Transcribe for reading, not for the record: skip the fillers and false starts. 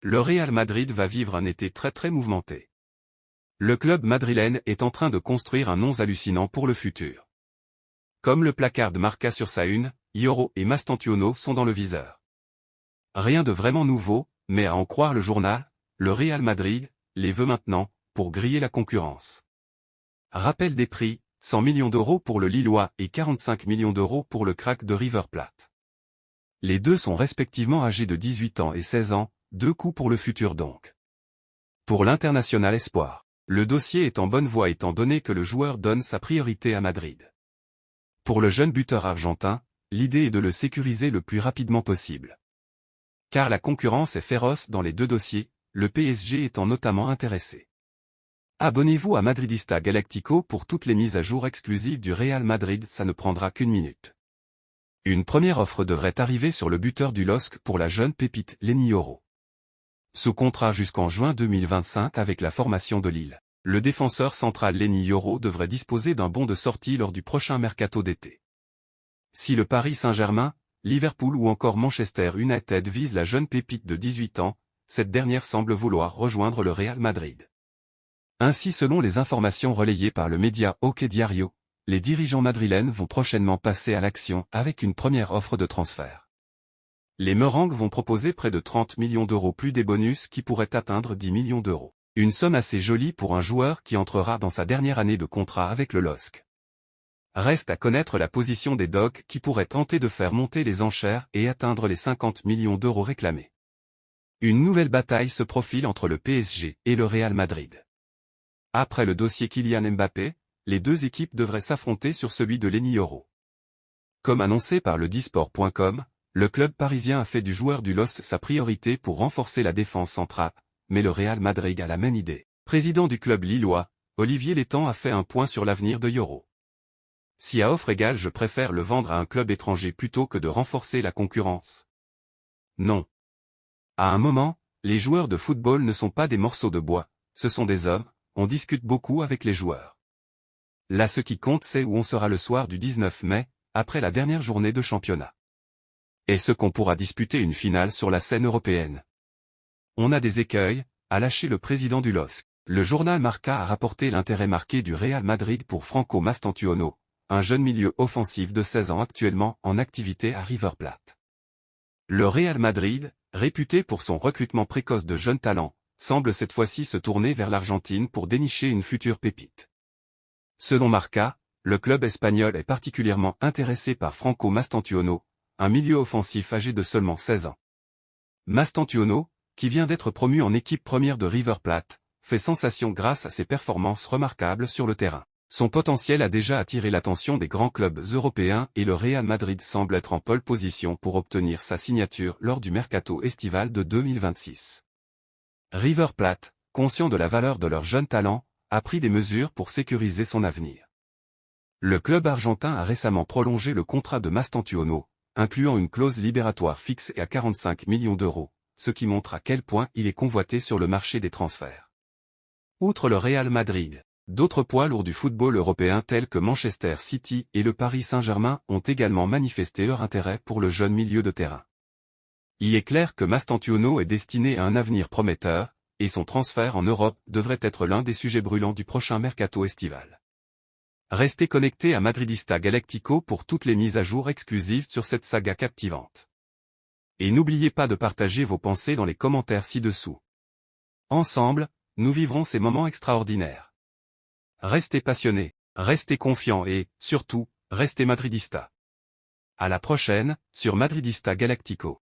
Le Real Madrid va vivre un été très mouvementé. Le club madrilène est en train de construire un nom hallucinant pour le futur. Comme le placard de Marca sur sa une, Yoro et Mastantuono sont dans le viseur. Rien de vraiment nouveau, mais à en croire le journal, le Real Madrid les veut maintenant, pour griller la concurrence. Rappel des prix, 100 millions d'euros pour le Lillois et 45 millions d'euros pour le crack de River Plate. Les deux sont respectivement âgés de 18 ans et 16 ans, deux coups pour le futur donc. Pour l'international espoir, le dossier est en bonne voie étant donné que le joueur donne sa priorité à Madrid. Pour le jeune buteur argentin, l'idée est de le sécuriser le plus rapidement possible. Car la concurrence est féroce dans les deux dossiers, le PSG étant notamment intéressé. Abonnez-vous à Madridista Galactico pour toutes les mises à jour exclusives du Real Madrid, ça ne prendra qu'une minute. Une première offre devrait arriver sur le buteur du LOSC pour la jeune pépite Léni Yoro. Sous contrat jusqu'en juin 2025 avec la formation de Lille, le défenseur central Léni Yoro devrait disposer d'un bon de sortie lors du prochain mercato d'été. Si le Paris Saint-Germain, Liverpool ou encore Manchester United visent la jeune pépite de 18 ans, cette dernière semble vouloir rejoindre le Real Madrid. Ainsi selon les informations relayées par le média OK Diario, les dirigeants madrilènes vont prochainement passer à l'action avec une première offre de transfert. Les Merengues vont proposer près de 30 millions d'euros plus des bonus qui pourraient atteindre 10 millions d'euros. Une somme assez jolie pour un joueur qui entrera dans sa dernière année de contrat avec le LOSC. Reste à connaître la position des Dogs qui pourraient tenter de faire monter les enchères et atteindre les 50 millions d'euros réclamés. Une nouvelle bataille se profile entre le PSG et le Real Madrid. Après le dossier Kylian Mbappé, les deux équipes devraient s'affronter sur celui de Léni Yoro. Comme annoncé par le disport.com, le club parisien a fait du joueur du LOSC sa priorité pour renforcer la défense centrale, mais le Real Madrid a la même idée. Président du club lillois, Olivier Létang a fait un point sur l'avenir de Yoro. Si à offre égale je préfère le vendre à un club étranger plutôt que de renforcer la concurrence. Non. À un moment, les joueurs de football ne sont pas des morceaux de bois, ce sont des hommes, on discute beaucoup avec les joueurs. Là ce qui compte c'est où on sera le soir du 19 mai, après la dernière journée de championnat. Est-ce qu'on pourra disputer une finale sur la scène européenne? On a des écueils, a lâché le président du LOSC. Le journal Marca a rapporté l'intérêt marqué du Real Madrid pour Franco Mastantuono, un jeune milieu offensif de 16 ans actuellement en activité à River Plate. Le Real Madrid, réputé pour son recrutement précoce de jeunes talents, semble cette fois-ci se tourner vers l'Argentine pour dénicher une future pépite. Selon Marca, le club espagnol est particulièrement intéressé par Franco Mastantuono, un milieu offensif âgé de seulement 16 ans. Mastantuono, qui vient d'être promu en équipe première de River Plate, fait sensation grâce à ses performances remarquables sur le terrain. Son potentiel a déjà attiré l'attention des grands clubs européens et le Real Madrid semble être en pole position pour obtenir sa signature lors du mercato estival de 2026. River Plate, conscient de la valeur de leur jeune talent, a pris des mesures pour sécuriser son avenir. Le club argentin a récemment prolongé le contrat de Mastantuono, incluant une clause libératoire fixe à 45 millions d'euros, ce qui montre à quel point il est convoité sur le marché des transferts. Outre le Real Madrid, d'autres poids lourds du football européen tels que Manchester City et le Paris Saint-Germain ont également manifesté leur intérêt pour le jeune milieu de terrain. Il est clair que Mastantuono est destiné à un avenir prometteur, et son transfert en Europe devrait être l'un des sujets brûlants du prochain mercato estival. Restez connectés à Madridista Galactico pour toutes les mises à jour exclusives sur cette saga captivante. Et n'oubliez pas de partager vos pensées dans les commentaires ci-dessous. Ensemble, nous vivrons ces moments extraordinaires. Restez passionnés, restez confiants et, surtout, restez madridista. À la prochaine, sur Madridista Galactico.